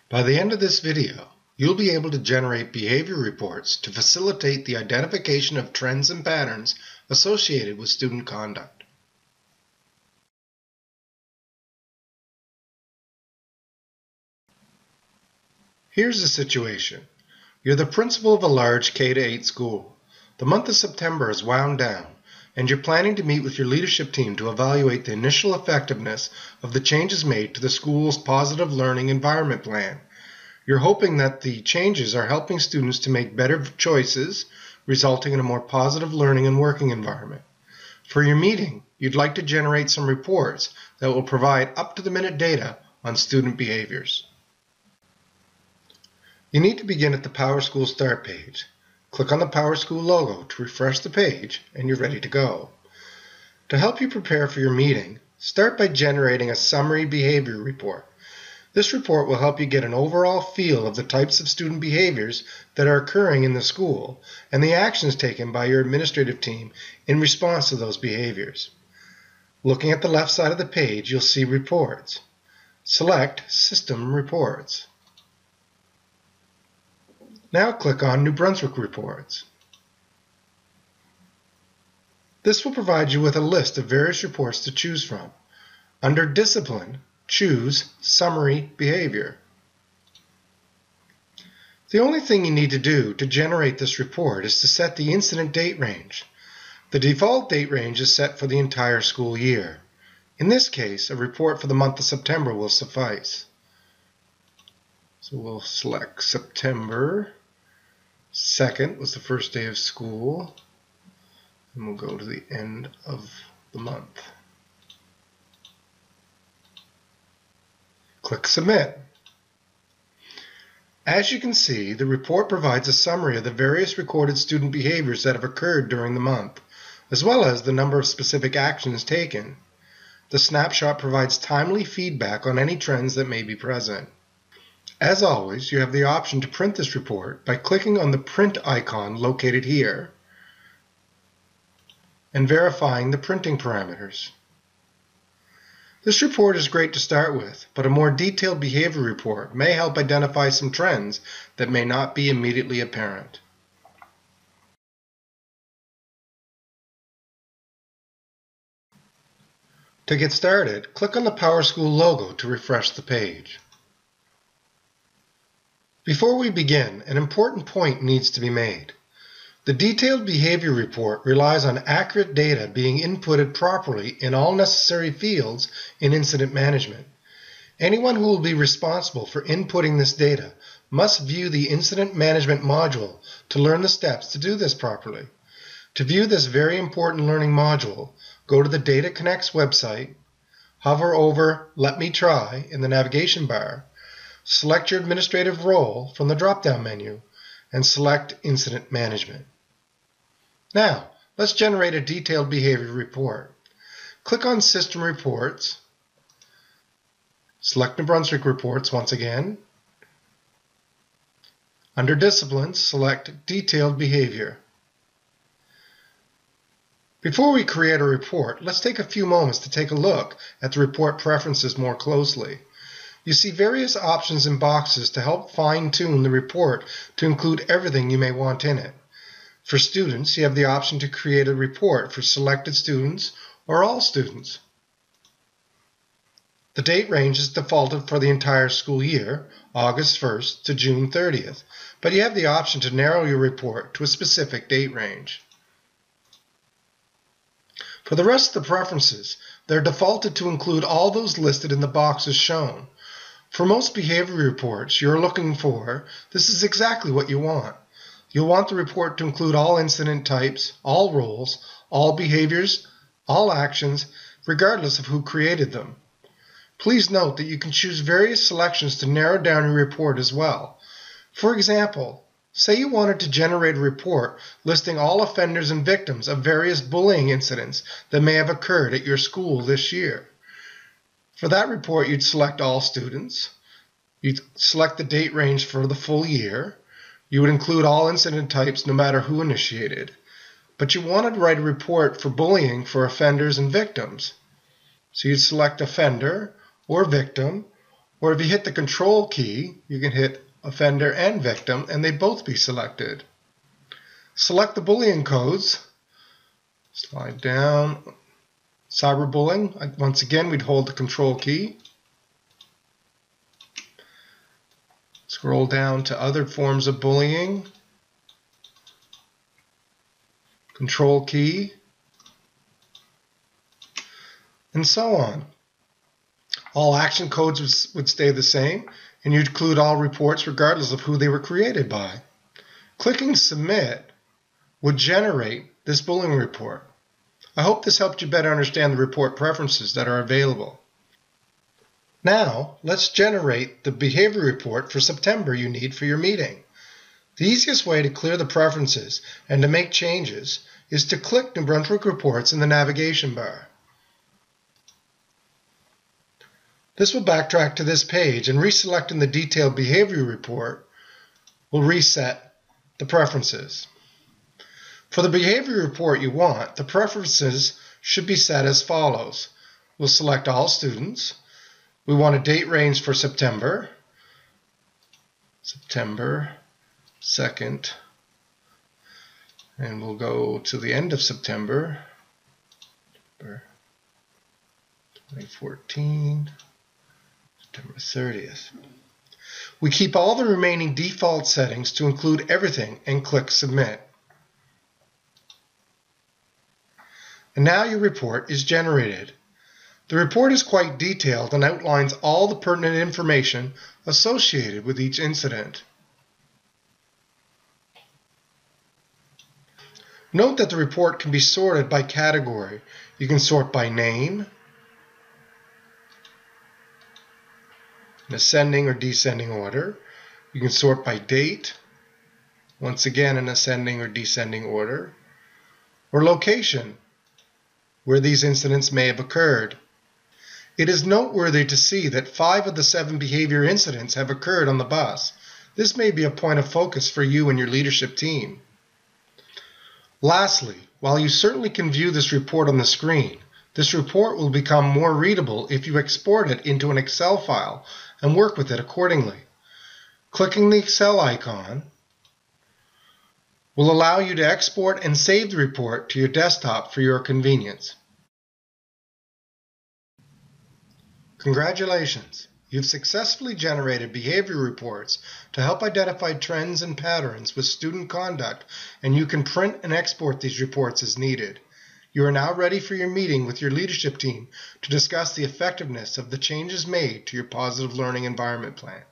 By the end of this video, you'll be able to generate behavior reports to facilitate the identification of trends and patterns associated with student conduct. Here's the situation. You're the principal of a large K-8 school. The month of September is wound down, and you're planning to meet with your leadership team to evaluate the initial effectiveness of the changes made to the school's positive learning environment plan. You're hoping that the changes are helping students to make better choices, resulting in a more positive learning and working environment. For your meeting, you'd like to generate some reports that will provide up-to-the-minute data on student behaviors. You need to begin at the PowerSchool Start page. Click on the PowerSchool logo to refresh the page, and you're ready to go. To help you prepare for your meeting, start by generating a summary behavior report. This report will help you get an overall feel of the types of student behaviors that are occurring in the school and the actions taken by your administrative team in response to those behaviors. Looking at the left side of the page, you'll see Reports. Select System Reports. Now click on New Brunswick Reports. This will provide you with a list of various reports to choose from. Under Discipline, choose Summary Behavior. The only thing you need to do to generate this report is to set the incident date range. The default date range is set for the entire school year. In this case, a report for the month of September will suffice. So we'll select September 2nd was the first day of school, and we'll go to the end of the month. Click Submit. As you can see, the report provides a summary of the various recorded student behaviors that have occurred during the month, as well as the number of specific actions taken. The snapshot provides timely feedback on any trends that may be present. As always, you have the option to print this report by clicking on the print icon located here and verifying the printing parameters. This report is great to start with, but a more detailed behavior report may help identify some trends that may not be immediately apparent. To get started, click on the PowerSchool logo to refresh the page. Before we begin, an important point needs to be made. The detailed behavior report relies on accurate data being inputted properly in all necessary fields in incident management. Anyone who will be responsible for inputting this data must view the incident management module to learn the steps to do this properly. To view this very important learning module, go to the DataConnect's website, hover over Let Me Try in the navigation bar, select your administrative role from the drop-down menu, and select Incident Management. Now, let's generate a detailed behavior report. Click on System Reports, select New Brunswick Reports once again. Under Disciplines, select Detailed Behavior. Before we create a report, let's take a few moments to take a look at the report preferences more closely. You see various options and boxes to help fine-tune the report to include everything you may want in it. For students, you have the option to create a report for selected students or all students. The date range is defaulted for the entire school year, August 1st to June 30th, but you have the option to narrow your report to a specific date range. For the rest of the preferences, they're defaulted to include all those listed in the boxes shown. For most behavior reports you're looking for, this is exactly what you want. You'll want the report to include all incident types, all roles, all behaviors, all actions, regardless of who created them. Please note that you can choose various selections to narrow down your report as well. For example, say you wanted to generate a report listing all offenders and victims of various bullying incidents that may have occurred at your school this year. For that report, you'd select all students. You'd select the date range for the full year. You would include all incident types no matter who initiated. But you wanted to write a report for bullying for offenders and victims. So you'd select offender or victim Or if you hit the Control key, you can hit offender and victim, and they both be selected. Select the bullying codes. Slide down. Cyberbullying. Once again, we'd hold the Control key. Scroll down to other forms of bullying. Control key. And so on. All action codes would stay the same, and you'd include all reports regardless of who they were created by. Clicking Submit would generate this bullying report. I hope this helped you better understand the report preferences that are available. Now, let's generate the behavior report for September you need for your meeting. The easiest way to clear the preferences and to make changes is to click New Brunswick Reports in the navigation bar. This will backtrack to this page, and reselecting the detailed behavior report will reset the preferences. For the behavior report you want, the preferences should be set as follows. We'll select all students. We want a date range for September 2nd, and we'll go to the end of September 2014. September 30th. We keep all the remaining default settings to include everything and click Submit. And now your report is generated. The report is quite detailed and outlines all the pertinent information associated with each incident. Note that the report can be sorted by category. You can sort by name, in ascending or descending order. You can sort by date, once again in ascending or descending order, or location, where these incidents may have occurred. It is noteworthy to see that 5 of the 7 behavior incidents have occurred on the bus. This may be a point of focus for you and your leadership team. Lastly, while you certainly can view this report on the screen, this report will become more readable if you export it into an Excel file and work with it accordingly. Clicking the Excel icon will allow you to export and save the report to your desktop for your convenience. Congratulations! You've successfully generated behavior reports to help identify trends and patterns with student conduct, and you can print and export these reports as needed. You are now ready for your meeting with your leadership team to discuss the effectiveness of the changes made to your positive learning environment plan.